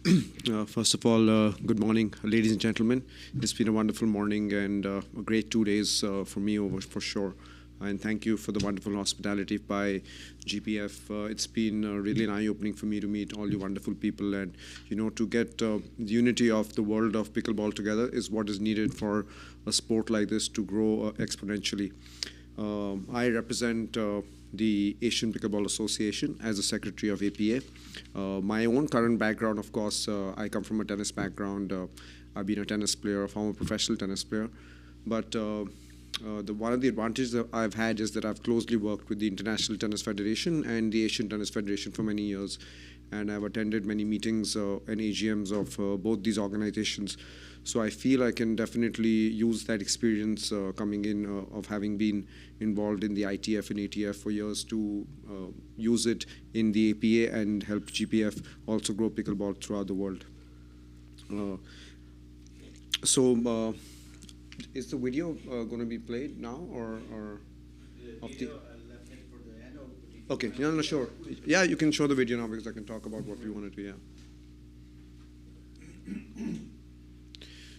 First of all, good morning, ladies and gentlemen. It's been a wonderful morning and a great 2 days for me over for sure. And thank you for the wonderful hospitality by GPF. It's been really an eye-opening for me to meet all you wonderful people, and to get the unity of the world of pickleball together is what is needed for a sport like this to grow exponentially. I represent the Asian Pickleball Association as the secretary of APA. My own current background, of course, I come from a tennis background. I've been a tennis player, a former professional tennis player. But one of the advantages that I've had is that I've closely worked with the International Tennis Federation and the Asian Tennis Federation for many years. And I've attended many meetings and AGMs of both these organizations. So I feel I can definitely use that experience coming in of having been involved in the ITF and ATF for years to use it in the APA and help GPF also grow pickleball throughout the world. Is the video going to be played now or of the? Okay, no, sure. Yeah, you can show the video now because I can talk about what we want to do. Yeah.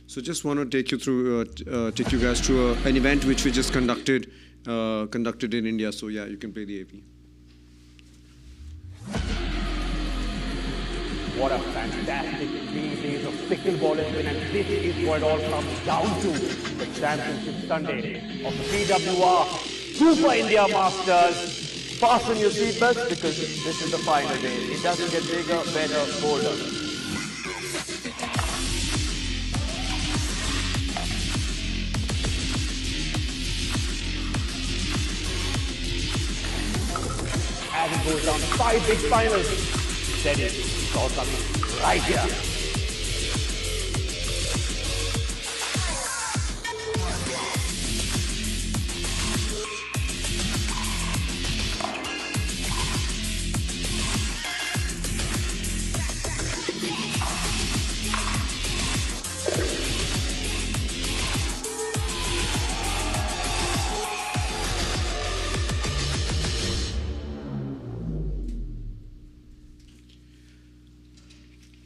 So just want to take you through, take you guys through an event which we just conducted in India. So yeah, you can play the AP. What a fantastic 3 days of pickleball has been, and this is what it all comes down to. The Championship Sunday of the PWR Super India Masters. Fasten your seatbelts because this is the final day. It doesn't get bigger, better, bolder. As it goes down, 5 big finals. Steady, it's all coming right here.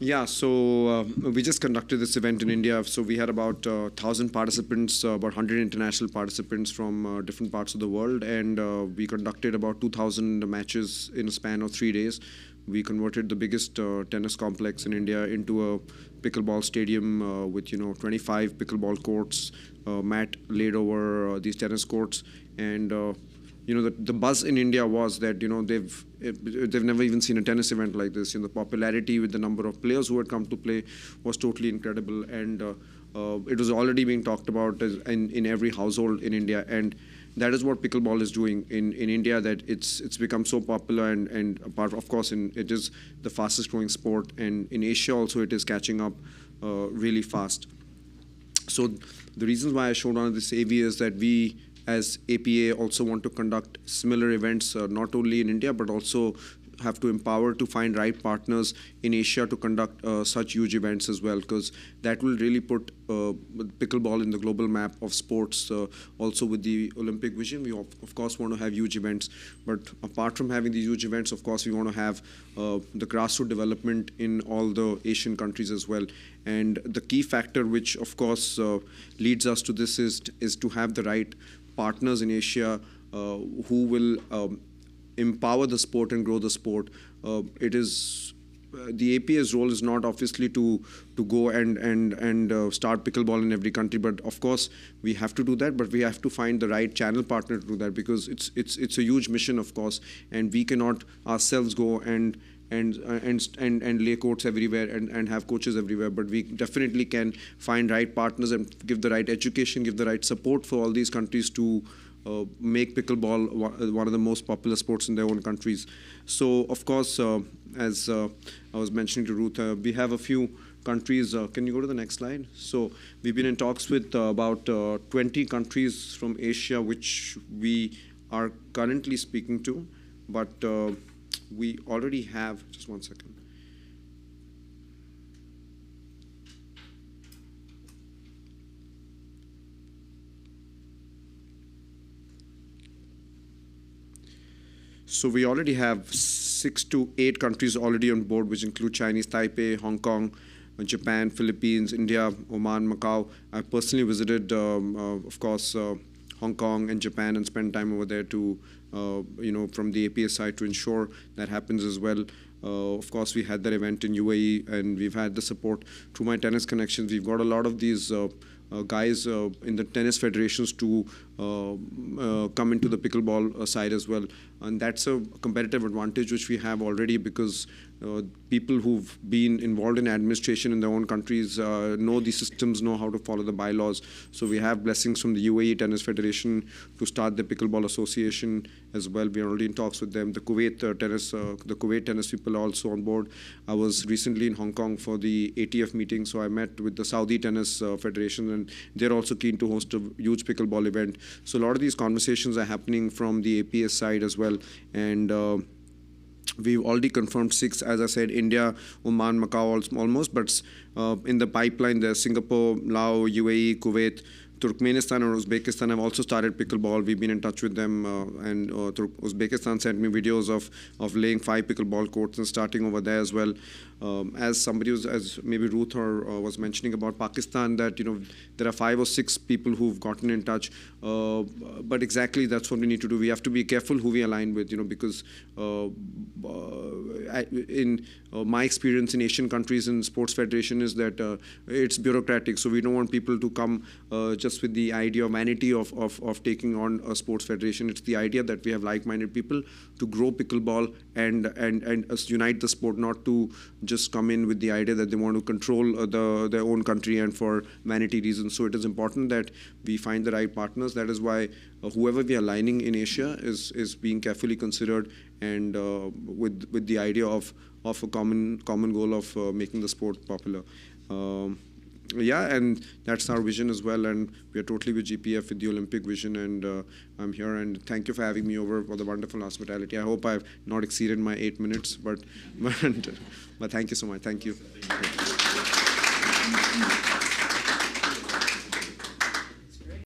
Yeah, so we just conducted this event in India. So we had about 1,000 participants, about 100 international participants from different parts of the world, and we conducted about 2,000 matches in a span of 3 days. We converted the biggest tennis complex in India into a pickleball stadium with 25 pickleball courts, mat laid over these tennis courts, and the buzz in India was that they've never even seen a tennis event like this. The popularity with the number of players who had come to play was totally incredible, and it was already being talked about in every household in India. And that is what pickleball is doing in India. That it's become so popular, and apart, of course, it is the fastest growing sport, and in Asia also it is catching up really fast. So the reasons why I showed on this AV is that we, as APA, also want to conduct similar events not only in India but also have to empower to find right partners in Asia to conduct such huge events as well, because that will really put pickleball in the global map of sports. Also with the Olympic vision, we of course want to have huge events, but apart from having these huge events, of course we want to have the grassroots development in all the Asian countries as well. And the key factor which of course leads us to this is to have the right partners in Asia who will empower the sport and grow the sport. It is the APA's role is not obviously to go and start pickleball in every country, but of course we have to do that. But we have to find the right channel partner to do that, because it's a huge mission, of course, and we cannot ourselves go and lay courts everywhere and have coaches everywhere. But we definitely can find right partners and give the right education, give the right support for all these countries to make pickleball one of the most popular sports in their own countries. So, of course, as I was mentioning to Ruth, we have a few countries. Can you go to the next slide? So, we've been in talks with about 20 countries from Asia, which we are currently speaking to, but we already have, just one second. So we already have 6 to 8 countries already on board, which include Chinese Taipei, Hong Kong, Japan, Philippines, India, Oman, Macau. I personally visited, of course, Hong Kong and Japan, and spent time over there to, from the APS side to ensure that happens as well. Of course, we had that event in UAE, and we've had the support through my tennis connections. We've got a lot of these guys in the tennis federations to come into the pickleball side as well. And that's a competitive advantage which we have already, because people who've been involved in administration in their own countries know the systems, know how to follow the bylaws. So we have blessings from the UAE Tennis Federation to start the Pickleball Association as well. We are already in talks with them. The Kuwait the Kuwait tennis people are also on board. I was recently in Hong Kong for the ATF meeting, so I met with the Saudi Tennis Federation, and they're also keen to host a huge pickleball event. So a lot of these conversations are happening from the APS side as well. And we've already confirmed 6, as I said, India, Oman, Macau almost, but in the pipeline there's Singapore, Laos, UAE, Kuwait, Turkmenistan and Uzbekistan have also started pickleball. We've been in touch with them, and Uzbekistan sent me videos of laying 5 pickleball courts and starting over there as well. As somebody was, as maybe Ruth was mentioning about Pakistan, that there are 5 or 6 people who've gotten in touch. But exactly that's what we need to do. We have to be careful who we align with, because in my experience in Asian countries in sports federation is that it's bureaucratic. So we don't want people to come just with the idea of vanity of taking on a sports federation. It's the idea that we have like-minded people to grow pickleball and unite the sport, not to just come in with the idea that they want to control their own country and for vanity reasons. So it is important that we find the right partners. That is why whoever we are aligning in Asia is being carefully considered, and with the idea of a common goal of making the sport popular. Yeah, and that's our vision as well, and we are totally with GPF with the Olympic vision, and I'm here, and thank you for having me over, for the wonderful hospitality. I hope I've not exceeded my 8 minutes, but thank you so much. Thank you.